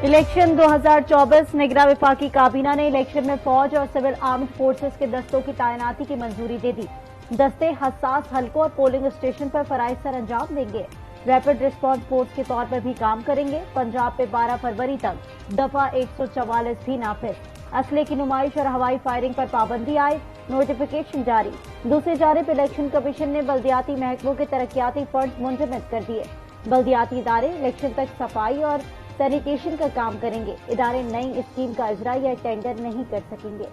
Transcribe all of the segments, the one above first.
Election 2024 निगरां वफाकी काबीना ने इलेक्शन में फौज और सिविल आर्म्ड फोर्सेस के दस्तों की तैनाती की मंजूरी दे दी। दस्ते हसास हलकों और पोलिंग स्टेशन पर फराइज सर अंजाम देंगे। रैपिड रिस्पांस फोर्स के तौर पर भी काम करेंगे। पंजाब पे 12 फरवरी तक दफा 144 भी नाफिज। असले की नुमाइश और हवाई फायरिंग पर पाबंदी आए, नोटिफिकेशन जारी। दूसरी जानिब इलेक्शन कमीशन ने बल्दियाती महकमों के तरक्याती फंड मुंजमद कर दिए। बल्दियाती इदारे इलेक्शन तक सफाई और सैनिटेशन का काम करेंगे। इदारे नई स्कीम का इजरा या टेंडर नहीं कर सकेंगे।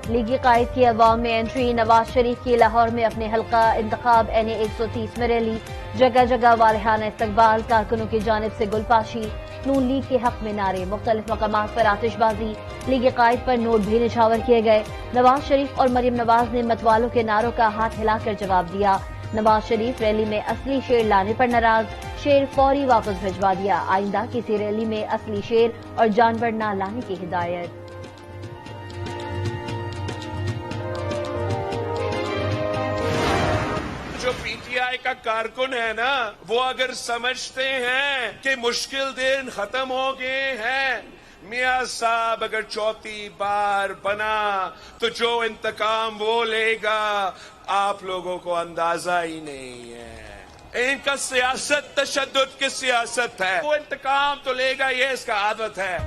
लीगी कायद की अवाम में एंट्री। नवाज शरीफ की लाहौर में अपने हल्का इंतखाब NA 130 में रैली। जगह जगह वालिहाना इस्तकबाल, कारकुनों की जानिब से गुलपाशी। नून लीग के हक में नारे, मुख्तलिफ मकामात पर आतिशबाजी। लीगी कायद पर नोट भी निछावर किए गए। नवाज शरीफ और मरियम नवाज ने मतवालों के नारों का हाथ हिलाकर जवाब दिया। नवाज शरीफ रैली में असली शेर लाने पर नाराज, शेर फौरी वापस भिजवा दिया। आइंदा किसी रैली में असली शेर और जानवर न लाने की हिदायत। जो PTI का कारकुन है ना, वो अगर समझते हैं कि मुश्किल दिन खत्म हो गए हैं, मियां साहब अगर चौथी बार बना तो जो इंतकाम वो लेगा आप लोगों को अंदाजा ही नहीं है। इनका सियासत तशद्दुद की सियासत है, वो इंतकाम तो लेगा, ये इसका आदत है।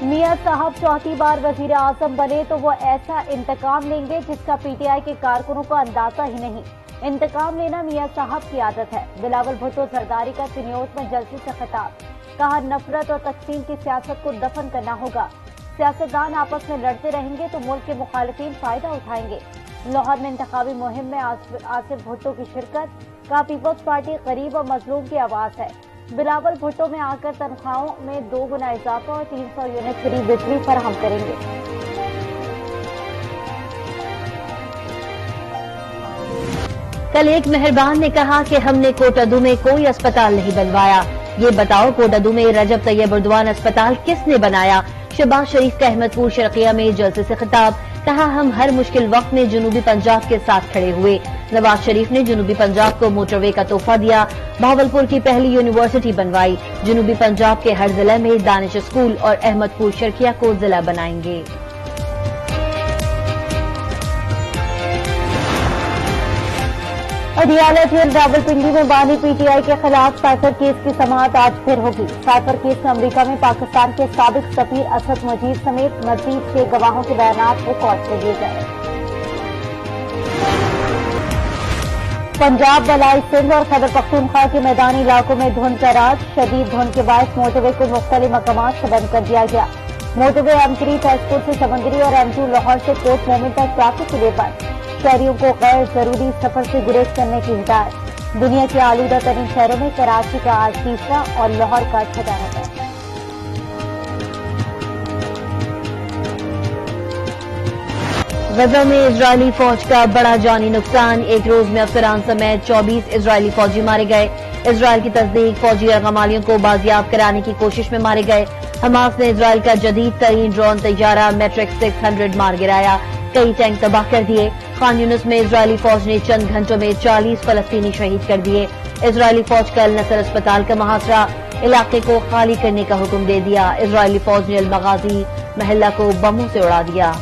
मियां साहब चौथी बार वजीर आजम बने तो वो ऐसा इंतकाम लेंगे जिसका PTI के कारकुनों को अंदाजा ही नहीं। इंतकाम लेना मियां साहब की आदत है। बिलावल भुट्टो जरदारी का चिन्योट में जलसे से खिताब, कहा नफरत और तकसीम की सियासत को दफन करना होगा। सियासतदान आपस में लड़ते रहेंगे तो मुल्क के मुखालिफिन फायदा उठाएंगे। लाहौर में इंतखाबी मुहिम में आसिफ भुट्टो की शिरकत, कहा पीपल्स पार्टी गरीब और मजलूम की आवाज है। बिलावल भुट्टो में आकर तनख्वाहों में 2 गुना इजाफा और 300 यूनिट फ्री बिजली फराहम करेंगे। कल एक मेहरबान ने कहा कि हमने कोटादू में कोई अस्पताल नहीं बनवाया। ये बताओ कोटादू में रजब तैयब उर्दवान अस्पताल किसने बनाया? शहबाज शरीफ का अहमदपुर शर्किया में जलसे से खिताब, कहा हम हर मुश्किल वक्त में जनूबी पंजाब के साथ खड़े हुए। नवाज शरीफ ने जनूबी पंजाब को मोटरवे का तोहफा दिया। भावलपुर की पहली यूनिवर्सिटी बनवाई। जनूबी पंजाब के हर जिले में दानिश स्कूल और अहमदपुर शर्किया को जिला बनाएंगे। अदालत रावलपिंडी में बानी PTI के खिलाफ साइफर केस की समाअत आज फिर होगी। साइफर केस में अमेरिका में पाकिस्तान के साबिक सफीर असद मजीद समेत मजीद 6 गवाहों के बयान रिकॉर्ड कर लिए गए। पंजाब, बलाई सिंध और खैबर पख्तूनख्वा के मैदानी इलाकों में धुंध का राज। शदीद धुंध के बायस मोटरवे को मुख्तलिफ मकामात से बंद कर दिया गया। मोटरवे M3 फैजपुर से समंदरी और M2 लाहौर से कोट मोमिन तक ट्रैफिक के लिए बंद। शहरियों को गैर जरूरी सफर से गुरेज करने की हिदायत। दुनिया के आलूदा तरीन शहरों में कराची का आज तीसरा और लाहौर का 6वां नंबर। गजा में इजरायली फौज का बड़ा जानी नुकसान। एक रोज में अफसरान समेत 24 इजरायली फौजी मारे गए। इजरायल की तस्दीक फौजी यरगमालियों को बाजियाब कराने की कोशिश में मारे गए। हमास ने इजरायल का जदीद तरीन ड्रोन तैयारा मैट्रिक 600 मार गिराया। कई टैंक तबाह कर दिए। खान यूनिस में इजरायली फौज ने चंद घंटों में 40 फलस्तीनी शहीद कर दिए। इजरायली फौज का अल नसर अस्पताल का मुहासरा, इलाके को खाली करने का हुक्म दे दिया। इजरायली फौज ने अल मगाजी महल्ला को बमों से उड़ा दिया।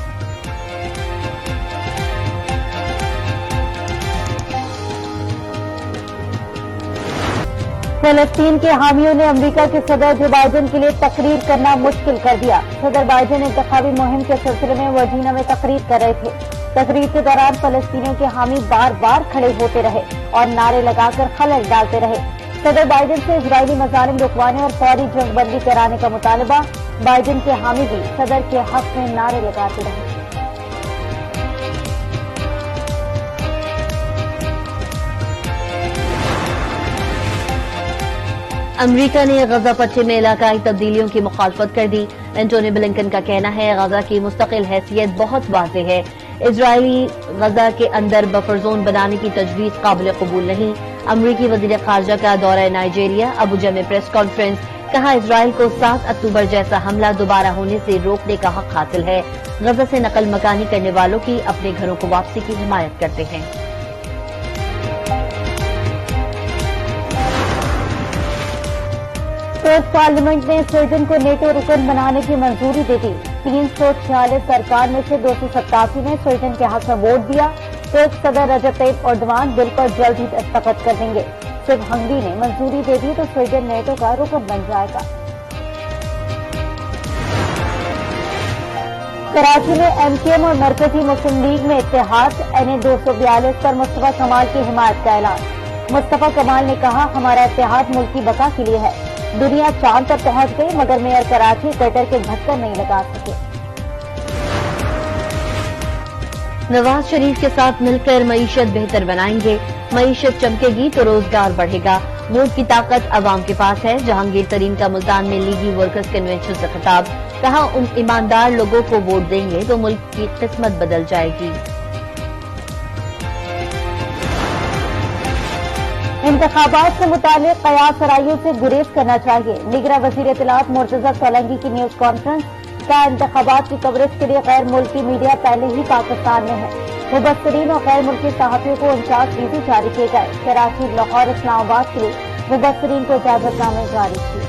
फलस्तीन के हामियों ने अमेरिका के सदर जो बाइडेन के लिए तकरीर करना मुश्किल कर दिया। सदर बाइडेन इंतखाबी मुहिम के सिलसिले में वर्जीनिया में तकरीर कर रहे थे। तकरीर के दौरान फलस्तीनियों के हामी बार बार खड़े होते रहे और नारे लगाकर खलल डालते रहे। सदर बाइडेन से इजरायली मजालिम रुकवाने और फौरी जंगबंदी कराने का मुतालबा। बाइडेन के हामी भी सदर के हक में नारे लगाते रहे। अमेरिका ने गजा पट्टी में इलाकाई तब्दीलियों की मुखालफत कर दी। एंटोनी ब्लिंकन का कहना है गजा की मुस्तकिल हैसियत बहुत वाज़ेह है। इजरायली गजा के अंदर बफर जोन बनाने की तजवीज काबिल कबूल नहीं। अमरीकी वजीर खारजा का दौरा नाइजीरिया, अबुजा में प्रेस कॉन्फ्रेंस, कहा इजरायल को 7 अक्टूबर जैसा हमला दोबारा होने से रोकने का हक हासिल है। गजा से नकल मकानी करने वालों की अपने घरों को वापसी की हिमायत करते हैं। तुर्क पार्लियामेंट ने स्वीडन को नेटो रुकन बनाने की मंजूरी दे दी। 346 सरकार में से 287 ने स्वीडन के हक में वोट दिया। तुर्क सदर रजब तैयब एर्दोगान बिल पर जल्द ही दस्तखत कर देंगे। सिर्फ हंगरी ने मंजूरी दे दी तो स्वीडन नेटो का रुकन बन जाएगा। कराची में एमकेएम और मरकजी मुस्लिम लीग में इत्तेहाद। NA 242 पर मुस्तफा कमाल की हिमायत का ऐलान। मुस्तफा कमाल ने कहा, हमारा इत्तेहाद मुल्क की बका के लिए है। दुनिया चांद तक पहुंच गई मगर मेयर कराची कटर के ढक्कन नहीं लगा सके। नवाज शरीफ के साथ मिलकर मईशत बेहतर बनाएंगे। मईशत चमकेगी तो रोजगार बढ़ेगा। वोट की ताकत अवाम के पास है। जहांगीर तरीन का मुल्तान में लीगी वर्कर्स कन्वेंशन से खिताब। कहा, उन ईमानदार लोगों को वोट देंगे तो मुल्क की किस्मत बदल जाएगी। इंतखाबात से मुतालिक कयास सराइयों से गुरेज करना चाहिए। निगरां वजीर इत्तलात मुर्तजा सोलंकी की न्यूज कॉन्फ्रेंस का इंतखाबात की कवरेज के लिए गैर मुल्की मीडिया पहले ही पाकिस्तान में है। मुबस्सिरीन और गैर मुल्की सहाफियों को 49 वीजे जारी किए गए। कराची, लाहौर, इस्लामाबाद के लिए मुबस्सिरीन को इजाजतनामे जारी किए।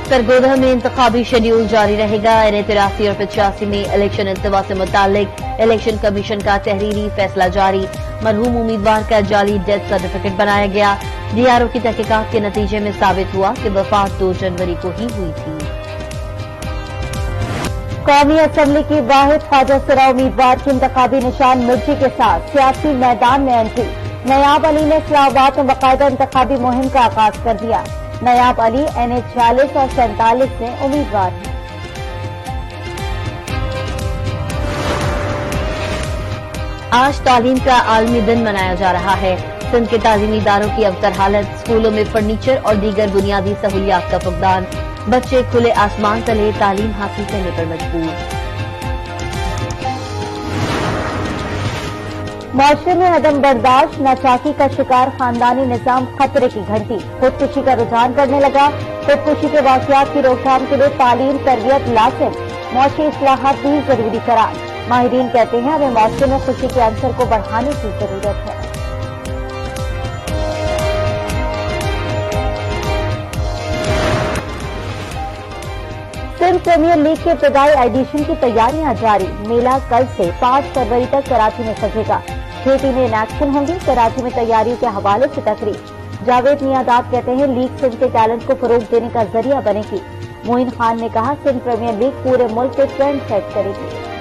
सरगोधा में इंतखाबी शेड्यूल जारी रहेगा। NA 83 और 85 में इलेक्शन इल्तवा से मुतालिक इलेक्शन कमीशन का तहरीरी फैसला जारी। मरहूम उम्मीदवार का जाली डेथ सर्टिफिकेट बनाया गया। DRO की तहकीकात के नतीजे में साबित हुआ कि वफात 2 जनवरी को ही हुई थी। कौमी असम्बली की वाहिद ख्वाजा सिरा उम्मीदवार की इंतखाबी निशान मिर्ची के साथ सियासी मैदान में एंट्री। नयाब अली ने इस्लामाबाद में बाकायदा इंतखाबी मुहिम का आगाज कर दिया। नयाब अली NA 46 और 47 में उम्मीदवार हैं। आज तालीम का आलमी दिन मनाया जा रहा है। सिंध के तालीमी इदारों की अबतर हालत। स्कूलों में फर्नीचर और दीगर बुनियादी सहूलियात का फुकदान। बच्चे खुले आसमान तले तालीम हासिल करने पर मजबूर। माशरे में अदम बर्दाश्त, नाचाकी का शिकार खानदानी निजाम खतरे की घंटी। खुदकुशी का रुझान बढ़ने लगा। खुदकुशी के वाकयात की रोकथाम के लिए तालीम, तरबियत लाजिम। माशी इस्लाहात भी जरूरी करार। माहिरीन कहते हैं हमें माशरे में खुशी के अंसर को बढ़ाने की जरूरत है। सिंध प्रीमियर लीग के इब्तदाई एडिशन की तैयारियां जारी। मेला कल से 5 फरवरी तक कराची में सजेगा। 6 टीमें इन एक्शन होंगी। कराची में तैयारियों के हवाले से तकरीर। जावेद मियादाद कहते हैं लीग सिंध के टैलेंट को फरोग देने का जरिया बनेगी। मोइन खान ने कहा, सिंध प्रीमियर लीग पूरे मुल्क के ट्रेंड सेट करेगी।